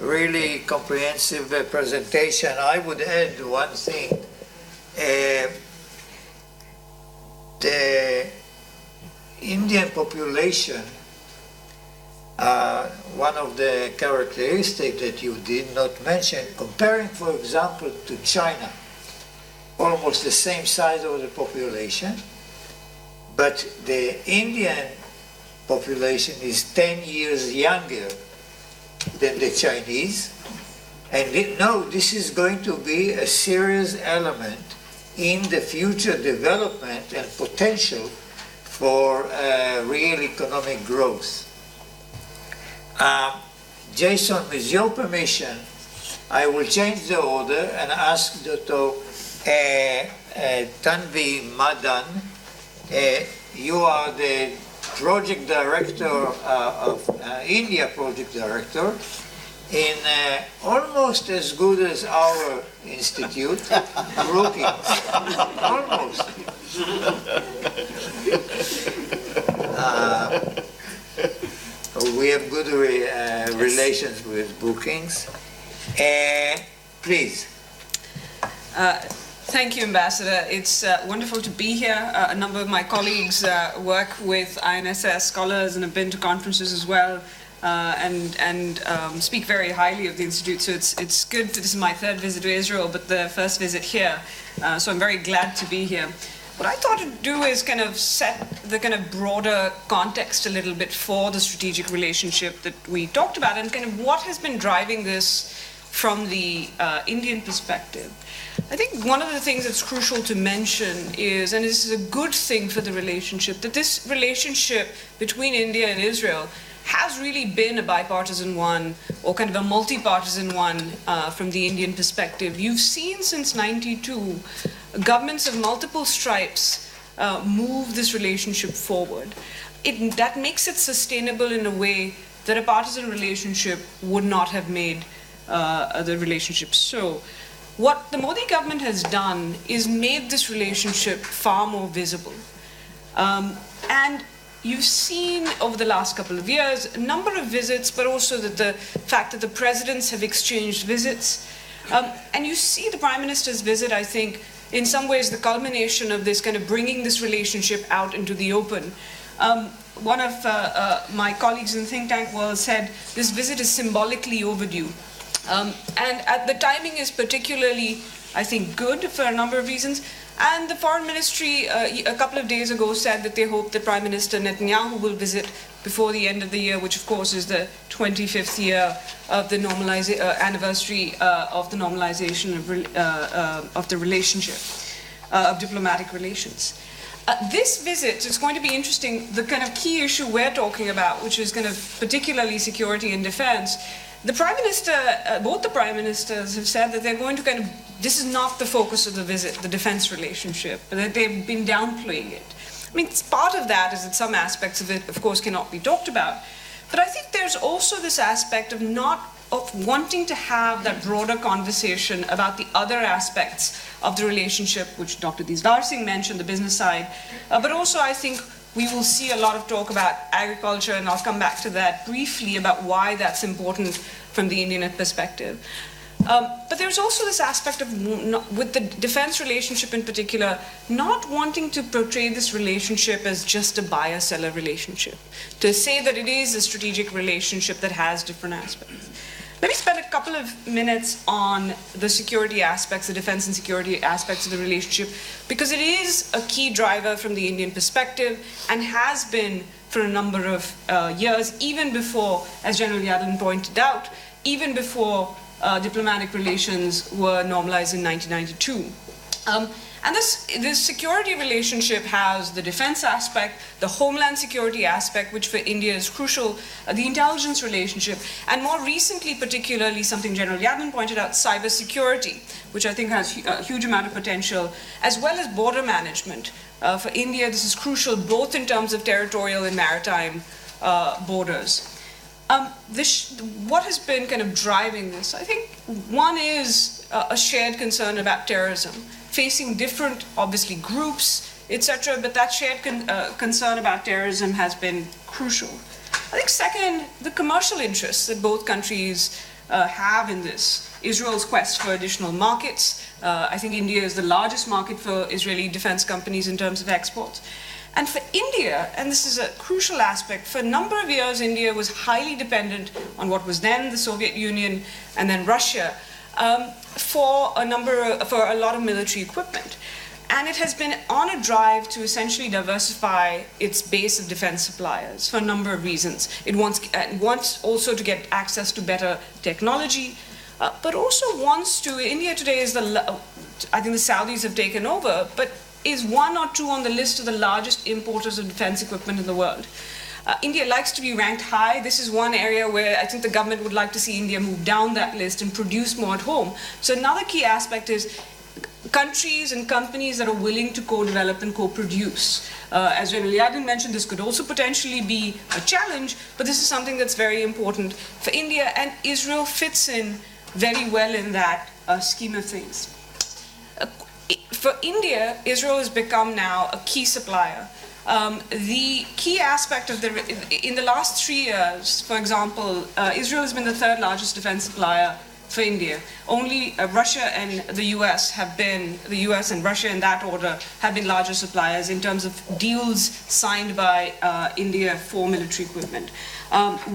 really comprehensive presentation. I would add one thing. The Indian population, one of the characteristics that you did not mention, comparing, for example, to China, almost the same size of the population, but the Indian population is 10 years younger than the Chinese. And no, this is going to be a serious element in the future development and potential for real economic growth. Jason, with your permission, I will change the order and ask Dr. Tanvi Madan. You are the project director of India project director in almost as good as our institute, Brookings. Almost. We have good relations with Brookings. Please. Thank you, Ambassador. It's wonderful to be here. A number of my colleagues work with INSS scholars and have been to conferences as well, and speak very highly of the Institute. So it's good. This is my third visit to Israel, but the first visit here. So I'm very glad to be here. What I thought to do is kind of set the kind of broader context a little bit for the strategic relationship that we talked about, and kind of what has been driving this from the Indian perspective. I think one of the things that's crucial to mention is, and this is a good thing for the relationship, that this relationship between India and Israel has really been a bipartisan one, or kind of a multi-partisan one from the Indian perspective. You've seen since '92 governments of multiple stripes move this relationship forward. That makes it sustainable in a way that a partisan relationship would not have made the relationship so. What the Modi government has done is made this relationship far more visible. And you've seen over the last couple of years a number of visits, but also the fact that the presidents have exchanged visits. And you see the Prime Minister's visit, I think, in some ways the culmination of this kind of bringing this relationship out into the open. One of my colleagues in the think tank world said this visit is symbolically overdue. And the timing is particularly, I think, good for a number of reasons. And the Foreign Ministry a couple of days ago said that they hope that Prime Minister Netanyahu will visit before the end of the year, which of course is the 25th year of the anniversary of the normalization of the relationship, of diplomatic relations. This visit is going to be interesting. The kind of key issue we're talking about, which is kind of particularly security and defense, the Prime Minister, both the Prime Ministers have said that they're going to kind of, this is not the focus of the visit, the defense relationship, but that they've been downplaying it. I mean, part of that is that some aspects of it, of course, cannot be talked about. But I think there's also this aspect of wanting to have that broader conversation about the other aspects of the relationship, which Dr. Disdar Singh mentioned, the business side. But also, I think, we will see a lot of talk about agriculture, and I'll come back to that briefly about why that's important from the Indian perspective. But there's also this aspect of, with the defense relationship in particular, not wanting to portray this relationship as just a buyer-seller relationship, to say that it is a strategic relationship that has different aspects. Let me spend a couple of minutes on the security aspects, the defense and security aspects of the relationship, because it is a key driver from the Indian perspective and has been for a number of years, even before, as General Yadlin pointed out, even before diplomatic relations were normalized in 1992. And this security relationship has the defense aspect, the homeland security aspect, which for India is crucial, the intelligence relationship, and more recently, particularly something General Yadlin pointed out, cybersecurity, which I think has a huge amount of potential, as well as border management. For India, this is crucial both in terms of territorial and maritime borders. What has been kind of driving this? I think one is a shared concern about terrorism, facing different, obviously, groups, etc., but that shared concern about terrorism has been crucial. I think second, the commercial interests that both countries have in this. Israel's quest for additional markets. I think India is the largest market for Israeli defense companies in terms of exports. And for India, and this is a crucial aspect, for a number of years India was highly dependent on what was then the Soviet Union and then Russia for a lot of military equipment. And it has been on a drive to essentially diversify its base of defense suppliers for a number of reasons. It wants also to get access to better technology, but also wants to, India today is I think the Saudis have taken over, but is one or two on the list of the largest importers of defense equipment in the world. India likes to be ranked high. This is one area where I think the government would like to see India move down that list and produce more at home. So another key aspect is countries and companies that are willing to co-develop and co-produce. As Yadin mentioned, this could also potentially be a challenge, but this is something that's very important for India, and Israel fits in very well in that scheme of things. For India, Israel has become now a key supplier. The key aspect of in the last 3 years, for example, Israel has been the third largest defense supplier for India. Only Russia and the US the US and Russia in that order have been larger suppliers in terms of deals signed by India for military equipment.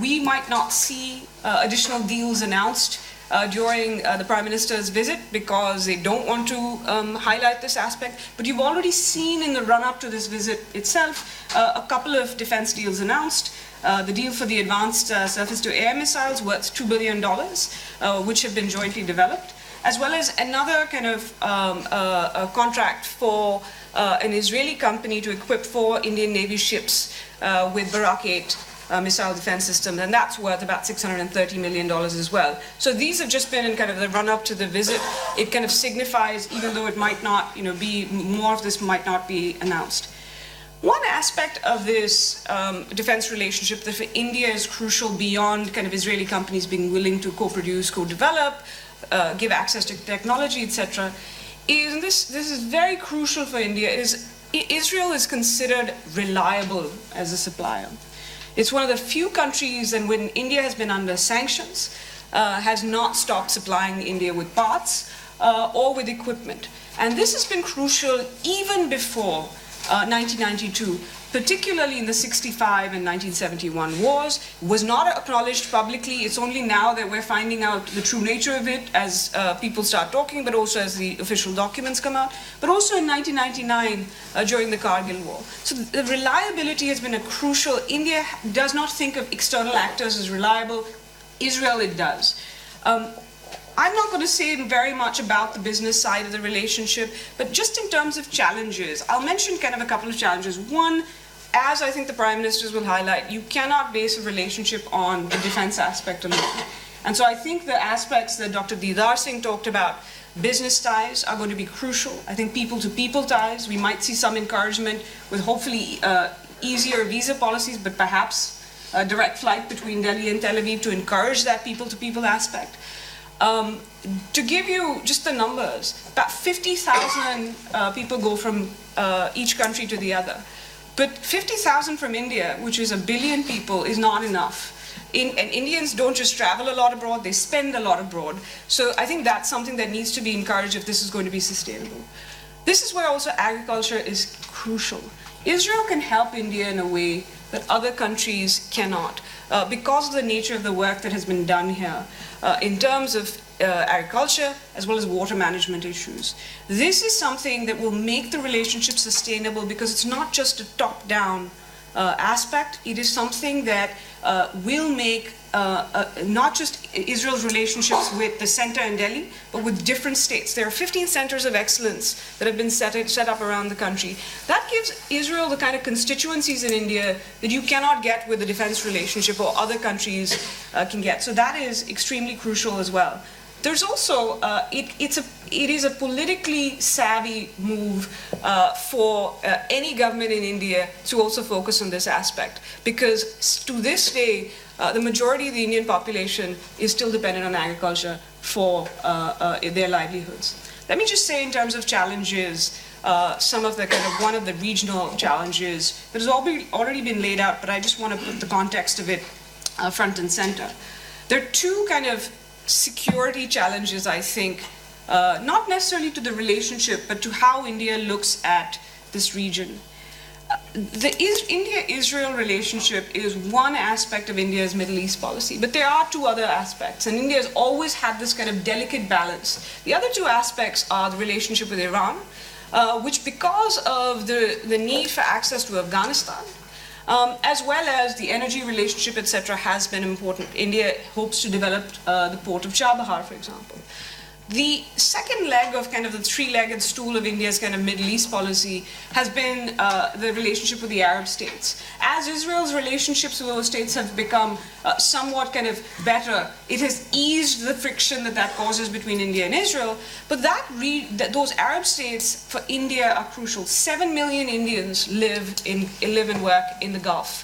We might not see additional deals announced during the Prime Minister's visit because they don't want to highlight this aspect. But you've already seen in the run-up to this visit itself a couple of defense deals announced. The deal for the advanced surface-to-air missiles worth $2 billion, which have been jointly developed, as well as another kind of a contract for an Israeli company to equip 4 Indian Navy ships with Barak 8 missile defense systems, and that's worth about $630 million as well. So these have just been in kind of the run-up to the visit. It kind of signifies, even though it might not, be more of this might not be announced. One aspect of this defense relationship that for India is crucial beyond kind of Israeli companies being willing to co-produce, co-develop, give access to technology, etc., is, and this is very crucial for India, is Israel is considered reliable as a supplier. It's one of the few countries, and when India has been under sanctions, has not stopped supplying India with parts or with equipment. And this has been crucial even before 1992, particularly in the 65 and 1971 wars. Was not acknowledged publicly. It's only now that we're finding out the true nature of it as people start talking, but also as the official documents come out. But also in 1999 during the Kargil War. So the reliability has been a crucial. India does not think of external actors as reliable. Israel, it does. I'm not going to say very much about the business side of the relationship, but just in terms of challenges, I'll mention kind of a couple of challenges. One, as I think the Prime Ministers will highlight, you cannot base a relationship on the defense aspect alone. And so I think the aspects that Dr. Didar Singh talked about, business ties, are going to be crucial. I think people-to-people ties, we might see some encouragement with hopefully easier visa policies, but perhaps a direct flight between Delhi and Tel Aviv to encourage that people-to-people aspect. To give you just the numbers, about 50,000 people go from each country to the other. But 50,000 from India, which is 1 billion people, is not enough. And Indians don't just travel a lot abroad, they spend a lot abroad. So I think that's something that needs to be encouraged if this is going to be sustainable. This is where also agriculture is crucial. Israel can help India in a way that other countries cannot, because of the nature of the work that has been done here in terms of agriculture as well as water management issues. This is something that will make the relationship sustainable because it's not just a top-down aspect. It is something that will make not just Israel's relationships with the center in Delhi, but with different states. There are 15 centers of excellence that have been set up around the country. That gives Israel the kind of constituencies in India that you cannot get with the defense relationship or other countries can get. So that is extremely crucial as well. There's also, it is a politically savvy move for any government in India to also focus on this aspect, because to this day, the majority of the Indian population is still dependent on agriculture for their livelihoods. Let me just say in terms of challenges, some of the one of the regional challenges that has already been laid out, but I just want to put the context of it front and center. There are two kind of security challenges, I think, not necessarily to the relationship, but to how India looks at this region. The India-Israel relationship is one aspect of India's Middle East policy, but there are two other aspects, and India has always had this kind of delicate balance. The other two aspects are the relationship with Iran, which, because of the need for access to Afghanistan, as well as the energy relationship, etc., has been important. India hopes to develop the port of Chabahar, for example. The second leg of kind of the three-legged stool of India's kind of Middle East policy has been the relationship with the Arab states. As Israel's relationships with those states have become somewhat kind of better, it has eased the friction that causes between India and Israel. But those Arab states for India are crucial. 7 million Indians live and work in the Gulf.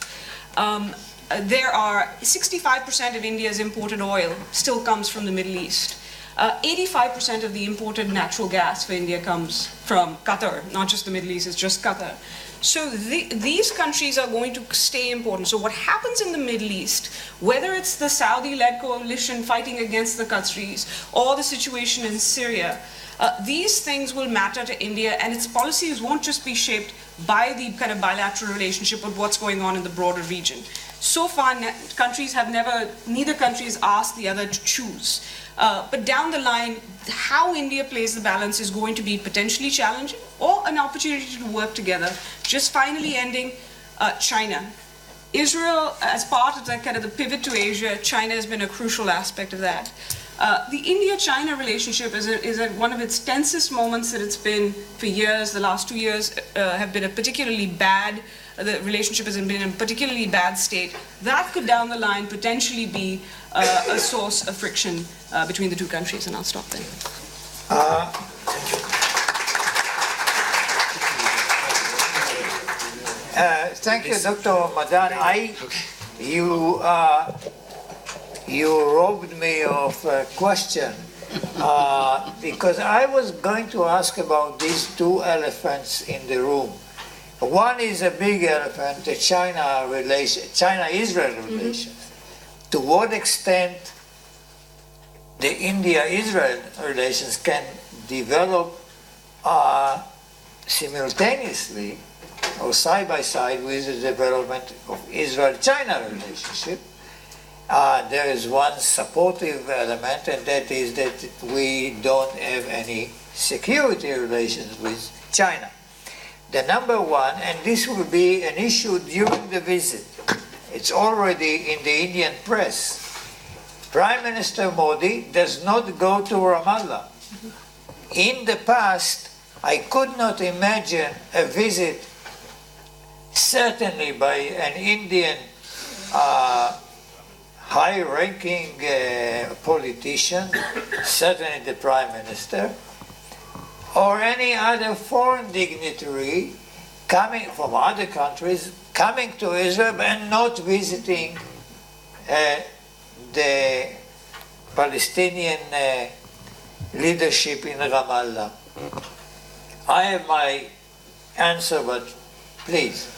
There are 65% of India's imported oil still comes from the Middle East. 85% of the imported natural gas for India comes from Qatar, not just the Middle East, it's just Qatar. So these countries are going to stay important. So what happens in the Middle East, whether it's the Saudi-led coalition fighting against the Qataris or the situation in Syria, these things will matter to India, and its policies won't just be shaped by the kind of bilateral relationship with what's going on in the broader region. So far, neither country has asked the other to choose. But down the line, how India plays the balance is going to be potentially challenging or an opportunity to work together. Just finally ending, China. Israel, as part of that kind of the pivot to Asia, China has been a crucial aspect of that. The India-China relationship is at one of its tensest moments that it's been for years. The last 2 years have been the relationship has been in a particularly bad state. That could down the line potentially be a source of friction between the two countries, and I'll stop there. Thank you, Dr. Madan. You robbed me of a question because I was going to ask about these two elephants in the room. One is a big elephant, the China-Israel relations. To what extent the India-Israel relations can develop simultaneously or side by side with the development of Israel-China relationship. There is one supportive element, and that is that we don't have any security relations with China. The number one, and this will be an issue during the visit, it's already in the Indian press. Prime Minister Modi does not go to Ramallah. In the past, I could not imagine a visit, certainly by an Indian high-ranking politician, certainly the Prime Minister, or any other foreign dignitary coming from other countries, coming to Israel and not visiting the Palestinian leadership in Ramallah. I have my answer, but please.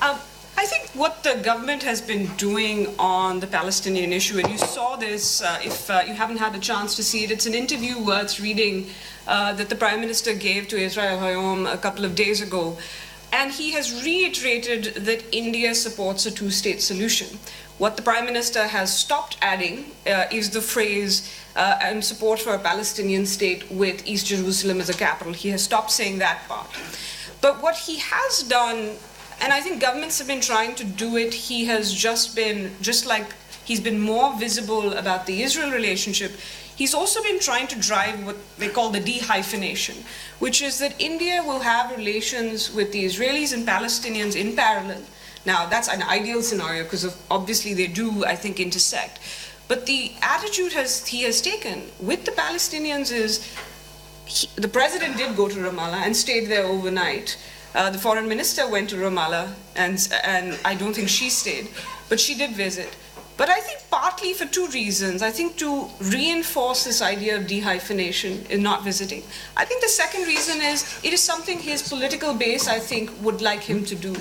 I think what the government has been doing on the Palestinian issue, and you saw this, if you haven't had a chance to see it, it's an interview worth reading that the Prime Minister gave to Israel Hayom a couple of days ago. And he has reiterated that India supports a two-state solution. What the Prime Minister has stopped adding is the phrase and support for a Palestinian state with East Jerusalem as a capital. He has stopped saying that part. But what he has done, and I think governments have been trying to do it, he has just like he's been more visible about the Israel relationship, he's also been trying to drive what they call the de-hyphenation, which is that India will have relations with the Israelis and Palestinians in parallel. Now, that's an ideal scenario because obviously they do, I think, intersect. But the attitude he has taken with the Palestinians is, the president did go to Ramallah and stayed there overnight. The foreign minister went to Ramallah, and I don't think she stayed, but she did visit. But I think partly for two reasons. I think to reinforce this idea of de-hyphenation in not visiting. I think the second reason is it is something his political base, I think, would like him to do.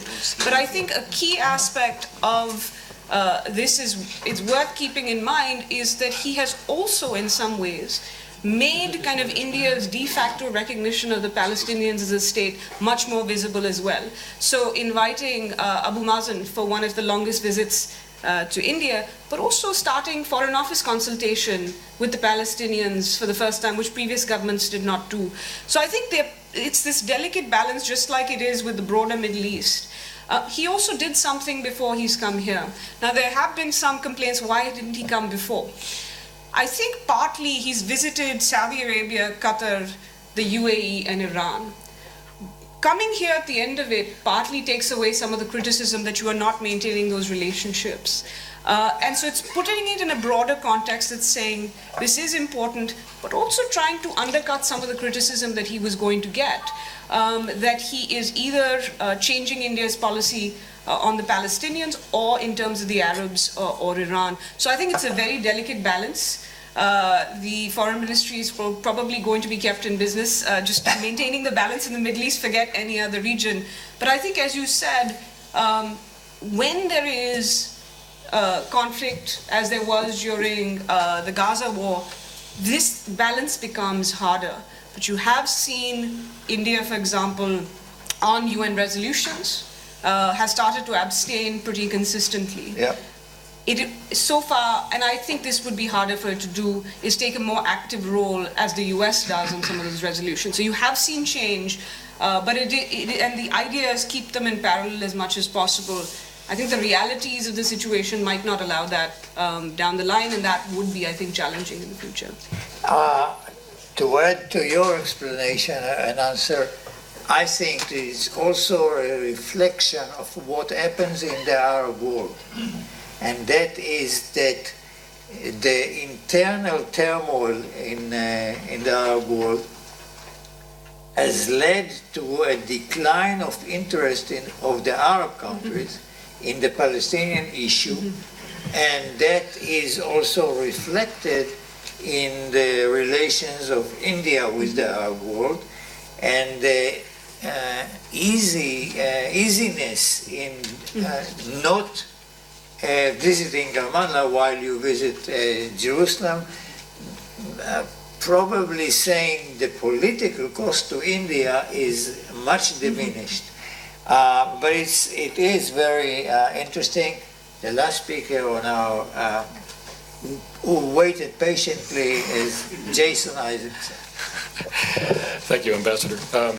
But I think a key aspect of it's worth keeping in mind is that he has also, in some ways, made kind of India's de facto recognition of the Palestinians as a state much more visible as well. So inviting Abu Mazen for one of the longest visits to India, but also starting Foreign Office consultation with the Palestinians for the first time, which previous governments did not do. So I think it's this delicate balance, just like it is with the broader Middle East. He also did something before he's come here. Now, there have been some complaints, why didn't he come before? I think partly he's visited Saudi Arabia, Qatar, the UAE, and Iran. Coming here at the end of it partly takes away some of the criticism that you are not maintaining those relationships. And so it's putting it in a broader context that's saying this is important, but also trying to undercut some of the criticism that he was going to get, that he is either changing India's policy on the Palestinians or in terms of the Arabs or Iran. So I think it's a very delicate balance. The foreign ministry is probably going to be kept in business, just maintaining the balance in the Middle East, forget any other region. But I think, as you said, when there is conflict, as there was during the Gaza war, this balance becomes harder. But you have seen India, for example, on UN resolutions, has started to abstain pretty consistently. Yeah. So far, and I think this would be harder for it to do, is take a more active role as the US does on some of those resolutions. So you have seen change, but and the idea is keep them in parallel as much as possible. I think the realities of the situation might not allow that down the line, and that would be, I think, challenging in the future. To add to your explanation and answer, I think it is also a reflection of what happens in the Arab world. And that is that the internal turmoil in the Arab world has led to a decline of interest of the Arab countries in the Palestinian issue, and that is also reflected in the relations of India with the Arab world, and the easiness in not visiting Ramallah while you visit Jerusalem, probably saying the political cost to India is much diminished. But it is very interesting. The last speaker on our who waited patiently is Jason Isaacson. Thank you, Ambassador.